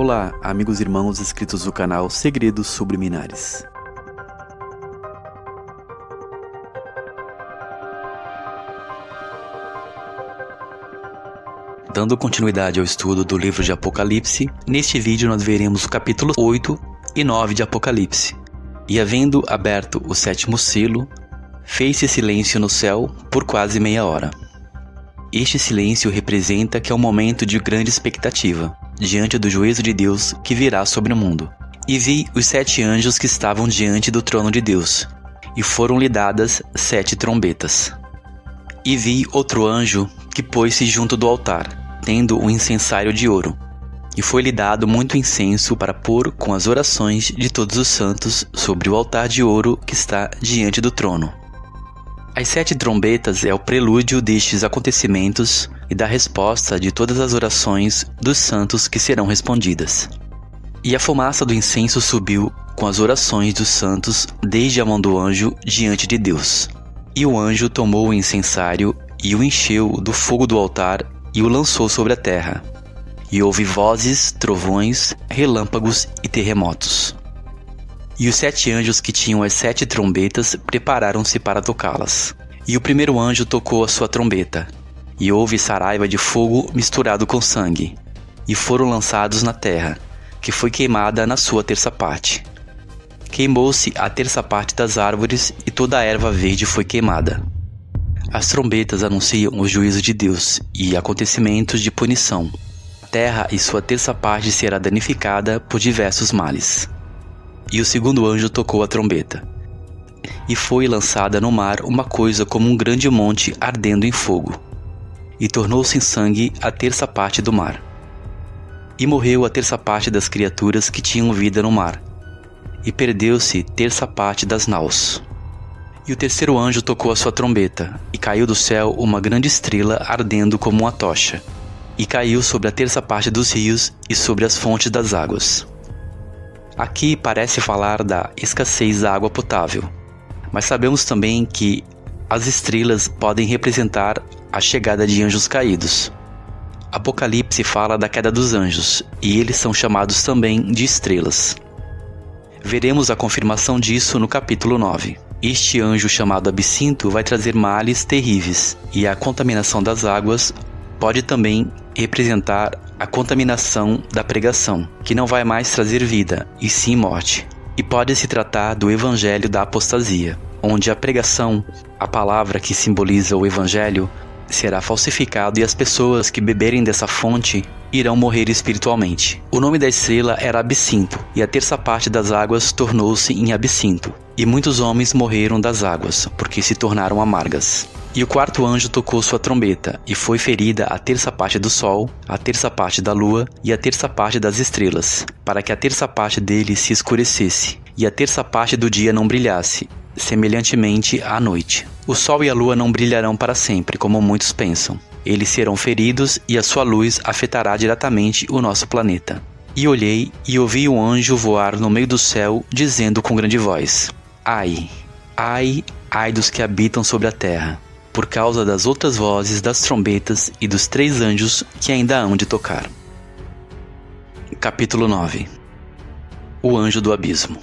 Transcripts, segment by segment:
Olá, amigos e irmãos inscritos no canal Segredos Subliminares. Dando continuidade ao estudo do livro de Apocalipse, neste vídeo nós veremos o capítulo 8 e 9 de Apocalipse. E havendo aberto o sétimo selo, fez-se silêncio no céu por quase meia hora. Este silêncio representa que é um momento de grande expectativa, diante do juízo de Deus que virá sobre o mundo. E vi os 7 anjos que estavam diante do trono de Deus, e foram-lhe dadas 7 trombetas. E vi outro anjo que pôs-se junto do altar, tendo um incensário de ouro, e foi-lhe dado muito incenso para pôr com as orações de todos os santos sobre o altar de ouro que está diante do trono. As 7 trombetas é o prelúdio destes acontecimentos e da resposta de todas as orações dos santos que serão respondidas. E a fumaça do incenso subiu com as orações dos santos desde a mão do anjo diante de Deus. E o anjo tomou o incensário e o encheu do fogo do altar e o lançou sobre a terra. E houve vozes, trovões, relâmpagos e terremotos. E os 7 anjos que tinham as 7 trombetas prepararam-se para tocá-las. E o primeiro anjo tocou a sua trombeta, e houve saraiva de fogo misturado com sangue, e foram lançados na terra, que foi queimada na sua terça parte. Queimou-se a terça parte das árvores, e toda a erva verde foi queimada. As trombetas anunciam o juízo de Deus e acontecimentos de punição. A terra e sua terça parte será danificada por diversos males. E o segundo anjo tocou a trombeta, e foi lançada no mar uma coisa como um grande monte ardendo em fogo, e tornou-se em sangue a terça parte do mar. E morreu a terça parte das criaturas que tinham vida no mar, e perdeu-se terça parte das naus. E o terceiro anjo tocou a sua trombeta, e caiu do céu uma grande estrela ardendo como uma tocha, e caiu sobre a terça parte dos rios e sobre as fontes das águas. Aqui parece falar da escassez da água potável, mas sabemos também que as estrelas podem representar a chegada de anjos caídos. Apocalipse fala da queda dos anjos, e eles são chamados também de estrelas. Veremos a confirmação disso no capítulo 9. Este anjo chamado Absinto vai trazer males terríveis, e a contaminação das águas pode também representar a contaminação da pregação, que não vai mais trazer vida, e sim morte. E pode se tratar do evangelho da apostasia, onde a pregação, a palavra que simboliza o evangelho, será falsificado e as pessoas que beberem dessa fonte irão morrer espiritualmente. O nome da estrela era Absinto, e a terça parte das águas tornou-se em absinto. E muitos homens morreram das águas, porque se tornaram amargas. E o quarto anjo tocou sua trombeta, e foi ferida a terça parte do sol, a terça parte da lua e a terça parte das estrelas, para que a terça parte deles se escurecesse, e a terça parte do dia não brilhasse, semelhantemente à noite. O sol e a lua não brilharão para sempre, como muitos pensam. Eles serão feridos, e a sua luz afetará diretamente o nosso planeta. E olhei, e ouvi um anjo voar no meio do céu, dizendo com grande voz: Ai, ai, ai dos que habitam sobre a terra, por causa das outras vozes das trombetas e dos 3 anjos que ainda hão de tocar. Capítulo 9. O anjo do abismo.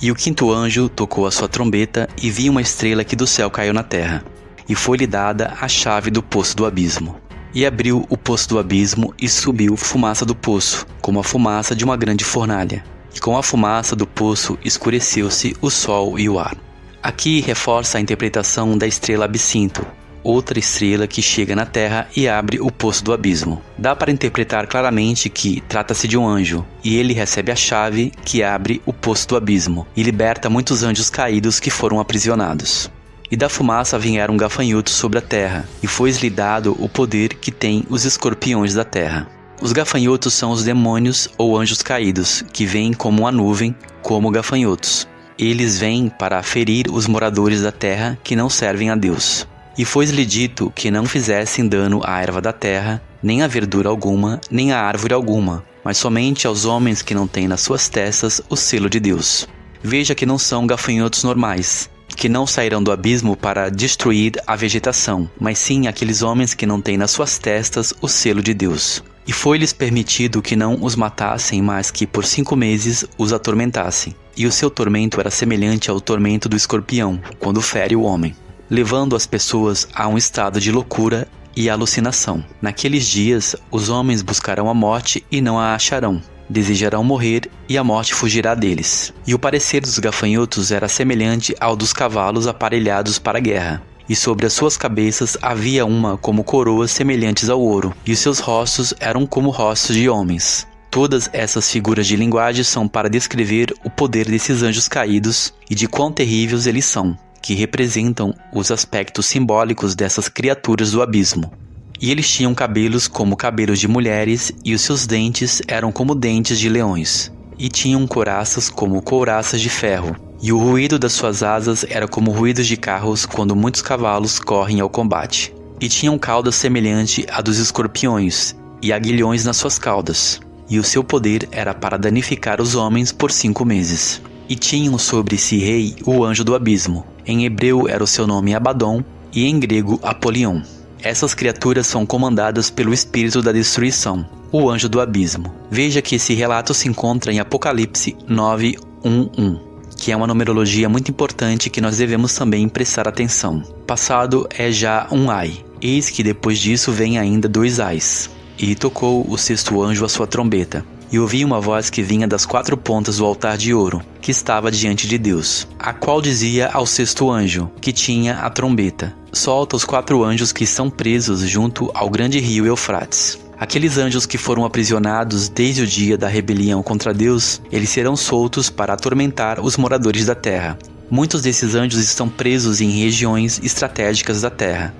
E o quinto anjo tocou a sua trombeta, e vi uma estrela que do céu caiu na terra, e foi-lhe dada a chave do poço do abismo. E abriu o poço do abismo, e subiu fumaça do poço, como a fumaça de uma grande fornalha. E com a fumaça do poço escureceu-se o sol e o ar. Aqui reforça a interpretação da estrela Absinto, outra estrela que chega na terra e abre o poço do abismo. Dá para interpretar claramente que trata-se de um anjo, e ele recebe a chave que abre o poço do abismo, e liberta muitos anjos caídos que foram aprisionados. E da fumaça vieram gafanhotos sobre a terra, e foi-lhe dado o poder que têm os escorpiões da terra. Os gafanhotos são os demônios ou anjos caídos, que vêm como uma nuvem, como gafanhotos. Eles vêm para ferir os moradores da terra que não servem a Deus. E foi-lhe dito que não fizessem dano à erva da terra, nem a verdura alguma, nem a árvore alguma, mas somente aos homens que não têm nas suas testas o selo de Deus. Veja que não são gafanhotos normais, que não sairão do abismo para destruir a vegetação, mas sim aqueles homens que não têm nas suas testas o selo de Deus. E foi-lhes permitido que não os matassem, mas que por 5 meses os atormentassem. E o seu tormento era semelhante ao tormento do escorpião, quando fere o homem, levando as pessoas a um estado de loucura e alucinação. Naqueles dias, os homens buscarão a morte e não a acharão. Desejarão morrer e a morte fugirá deles. E o parecer dos gafanhotos era semelhante ao dos cavalos aparelhados para a guerra. E sobre as suas cabeças havia uma como coroas semelhantes ao ouro, e os seus rostos eram como rostos de homens. Todas essas figuras de linguagem são para descrever o poder desses anjos caídos e de quão terríveis eles são, que representam os aspectos simbólicos dessas criaturas do abismo. E eles tinham cabelos como cabelos de mulheres, e os seus dentes eram como dentes de leões, e tinham couraças como couraças de ferro. E o ruído das suas asas era como ruídos de carros quando muitos cavalos correm ao combate. E tinham caudas semelhante à dos escorpiões, e aguilhões nas suas caudas. E o seu poder era para danificar os homens por 5 meses. E tinham sobre si rei o anjo do abismo. Em hebreu era o seu nome Abaddon, e em grego Apolion. Essas criaturas são comandadas pelo espírito da destruição, o anjo do abismo. Veja que esse relato se encontra em Apocalipse 9:1:1. Que é uma numerologia muito importante que nós devemos também prestar atenção. Passado é já um ai, eis que depois disso vem ainda 2 ais. E tocou o 6º anjo a sua trombeta, e ouvi uma voz que vinha das 4 pontas do altar de ouro, que estava diante de Deus, a qual dizia ao 6º anjo, que tinha a trombeta: solta os 4 anjos que estão presos junto ao grande rio Eufrates. Aqueles anjos que foram aprisionados desde o dia da rebelião contra Deus, eles serão soltos para atormentar os moradores da terra. Muitos desses anjos estão presos em regiões estratégicas da terra,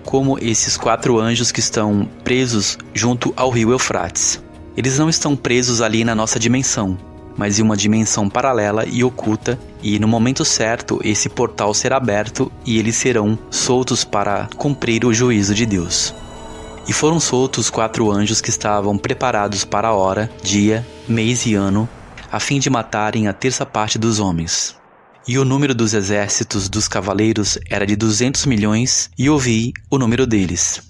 como esses 4 anjos que estão presos junto ao rio Eufrates. Eles não estão presos ali na nossa dimensão, mas em uma dimensão paralela e oculta, e no momento certo esse portal será aberto e eles serão soltos para cumprir o juízo de Deus. E foram soltos 4 anjos que estavam preparados para a hora, dia, mês e ano, a fim de matarem a 1/3 parte dos homens. E o número dos exércitos dos cavaleiros era de 200 milhões, e ouvi o número deles.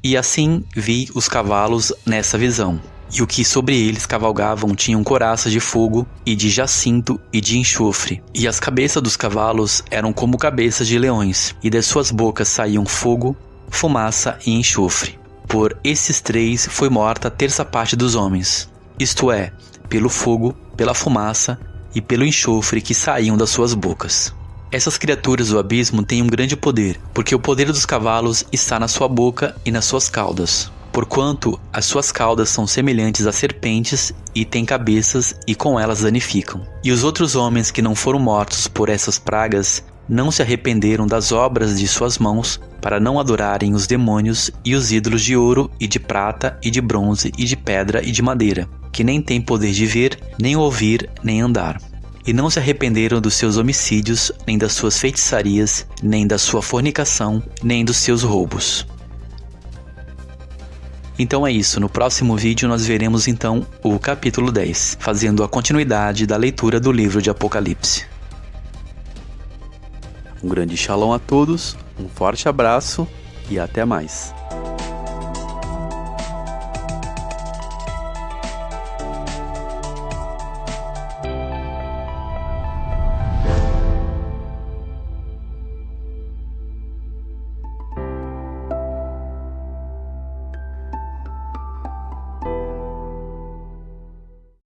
E assim vi os cavalos nessa visão. E o que sobre eles cavalgavam tinham couraças de fogo, e de jacinto, e de enxofre. E as cabeças dos cavalos eram como cabeças de leões, e das suas bocas saíam fogo, fumaça e enxofre. Por esses 3 foi morta a 1/3 parte dos homens, isto é, pelo fogo, pela fumaça e pelo enxofre que saíam das suas bocas. Essas criaturas do abismo têm um grande poder, porque o poder dos cavalos está na sua boca e nas suas caudas. Porquanto as suas caudas são semelhantes a serpentes e têm cabeças e com elas danificam. E os outros homens que não foram mortos por essas pragas não se arrependeram das obras de suas mãos, para não adorarem os demônios e os ídolos de ouro e de prata e de bronze e de pedra e de madeira, que nem têm poder de ver, nem ouvir, nem andar. E não se arrependeram dos seus homicídios, nem das suas feitiçarias, nem da sua fornicação, nem dos seus roubos. Então é isso, no próximo vídeo nós veremos então o capítulo 10, fazendo a continuidade da leitura do livro de Apocalipse. Um grande shalom a todos, um forte abraço e até mais.